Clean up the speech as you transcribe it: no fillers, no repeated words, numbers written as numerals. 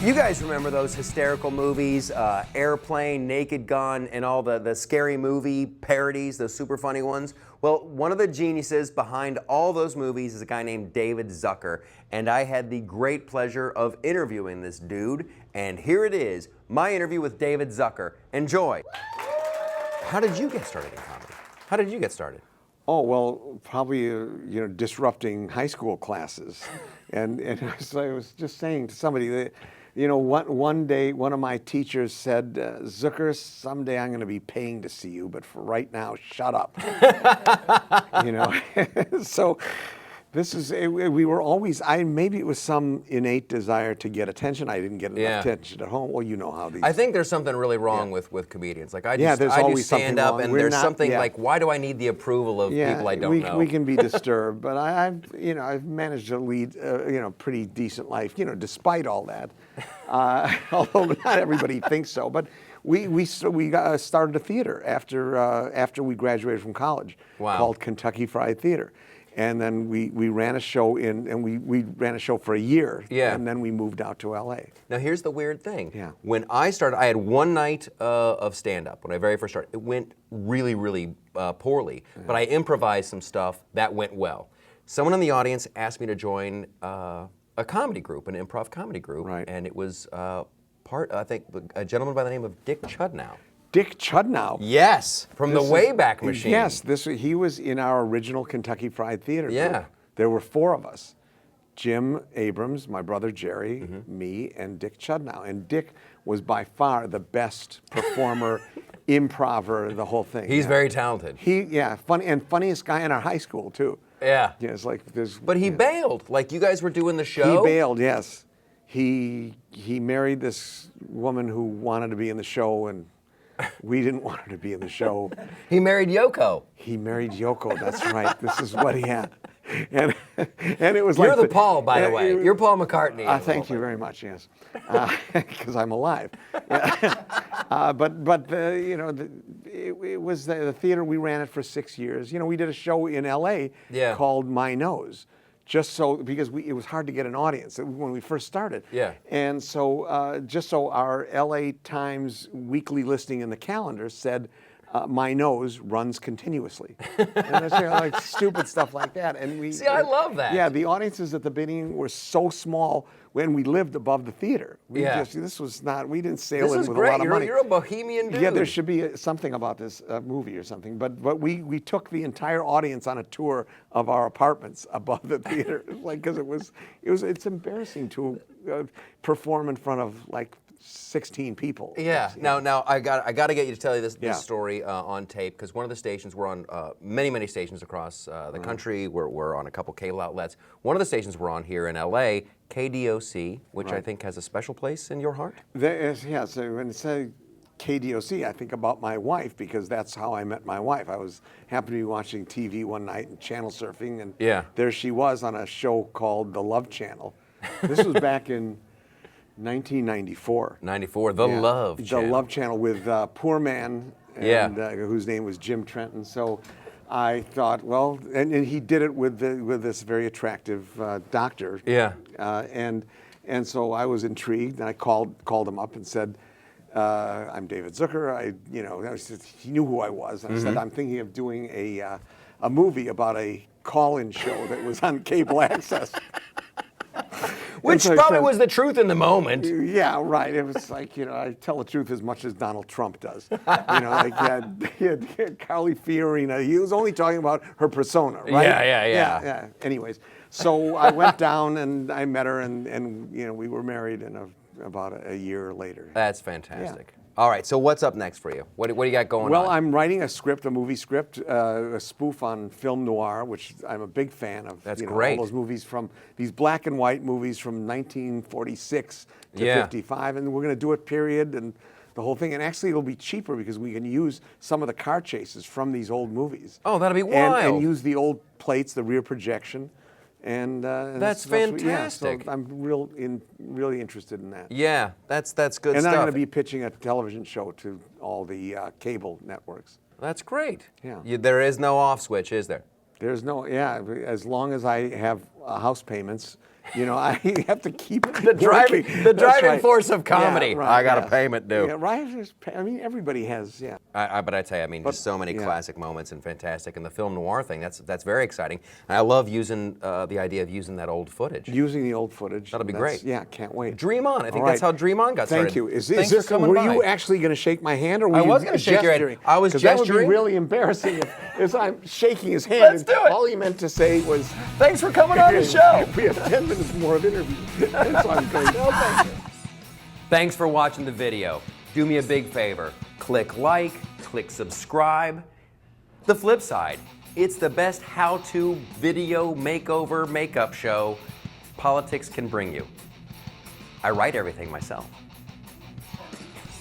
You guys remember those hysterical movies, Airplane, Naked Gun, and all the scary movie parodies, those super funny ones? Well, one of the geniuses behind all those movies is a guy named David Zucker, and I had the great pleasure of interviewing this dude, and here it is, my interview with David Zucker. Enjoy. How did you get started in comedy? How did you get started? Oh, well, probably, disrupting high school classes. And I was just saying to somebody that, one day, one of my teachers said, Zucker, someday I'm going to be paying to see you, but for right now, shut up. So this is, we were always, maybe it was some innate desire to get attention. I didn't get enough attention at home. Well, you know how these. I think there's something really wrong with comedians. Like I there's I always do stand up, wrong. and there's something like, why do I need the approval of people I don't know? We can be disturbed, but I've managed to lead pretty decent life, despite all that. Although not everybody thinks so, but we started a theater after we graduated from college called Kentucky Fried Theater. And then we ran a show we ran a show for a year. Yeah. And then we moved out to LA. Now here's the weird thing. Yeah. When I started, I had one night of stand-up when I very first started. It went really, really poorly, but I improvised some stuff that went well. Someone in the audience asked me to join a comedy group, an improv comedy group, and it was I think, a gentleman by the name of Dick Chudnow. Dick Chudnow. Yes, from the Wayback Machine. Yes, he was in our original Kentucky Fried Theater group. There were four of us. Jim Abrams, my brother Jerry, me, and Dick Chudnow. And Dick was by far the best performer, improver, the whole thing. He's very talented. Funniest guy in our high school, too. Yeah. Yeah, it's like there's. But he bailed. Like you guys were doing the show. He bailed, yes. He married this woman who wanted to be in the show, and we didn't want her to be in the show. He married Yoko. He married Yoko, that's right. This is what he had. And it was You're the Paul, by the way. You're Paul McCartney. Thank you very much, yes. Because I'm alive. But it was the theater, we ran it for 6 years. We did a show in LA called My Nose. Just so, because it was hard to get an audience when we first started. Yeah. And so, just so our LA Times weekly listing in the calendar said, My Nose runs continuously. And it's like stupid stuff like that. And we see, I love that. Yeah, the audiences at the beginning were so small when we lived above the theater. We didn't sail in with a lot of money. You're a bohemian dude. Yeah, there should be something about this movie or something. But we took the entire audience on a tour of our apartments above the theater, because it's embarrassing to perform in front of 16 people. Yeah. Now I got to get you to tell you this story on tape, because one of the stations, we're on many stations across the country. We're on a couple cable outlets. One of the stations we're on here in LA, KDOC, which I think has a special place in your heart. So when it says KDOC, I think about my wife, because that's how I met my wife. I happened to be watching TV one night and channel surfing, and there she was on a show called The Love Channel. This was back in 1994. The Love Channel. The Love Channel with Poor Man, and, whose name was Jim Trenton. So I thought, well, and he did it with this very attractive doctor. Yeah. And so I was intrigued, and I called him up and said, I'm David Zucker. He knew who I was. And I said, I'm thinking of doing a movie about a call-in show that was on cable access. Which probably was the truth in the moment. Yeah, right. It was like, I tell the truth as much as Donald Trump does. Carly Fiorina, he was only talking about her persona, right? Yeah. Anyways, so I went down and I met her, and we were married in about a year later. That's fantastic. Yeah. All right, so what's up next for you? What do you got going on? Well, I'm writing a movie script, a spoof on film noir, which I'm a big fan of. That's great. All those movies these black and white movies from 1946 to 55, and we're going to do it period and the whole thing. And actually, it'll be cheaper because we can use some of the car chases from these old movies. Oh, that'll be wild. And use the old plates, the rear projection. And that's fantastic. So I'm really interested in that. Yeah, that's good stuff. And I'm going to be pitching a television show to all the cable networks. That's great. Yeah. There is no off switch, is there? There's no, as long as I have house payments You know, I have to keep the driving force of comedy. Yeah, right, I got a payment due. Yeah, right. I mean, everybody has. Yeah. But I tell you, I mean, just so many classic moments and fantastic. And the film noir thing, that's very exciting. And I love using the idea of using that old footage. Using the old footage. That'll be great. Yeah, can't wait. Dream On. I think that's how Dream On got started. Thank you. Thanks for coming were by. you actually going to shake my hand, or were I you was going to shake your hand. I was gesturing. That would be really embarrassing if I'm shaking his hand. Let's do it. All he meant to say was, "Thanks for coming on the show." We have 10 minutes more of interview. And so I'm going, no, thank you. Thanks for watching the video. Do me a big favor. Click like, click subscribe. The Flip Side. It's the best how-to video makeover makeup show politics can bring you. I write everything myself.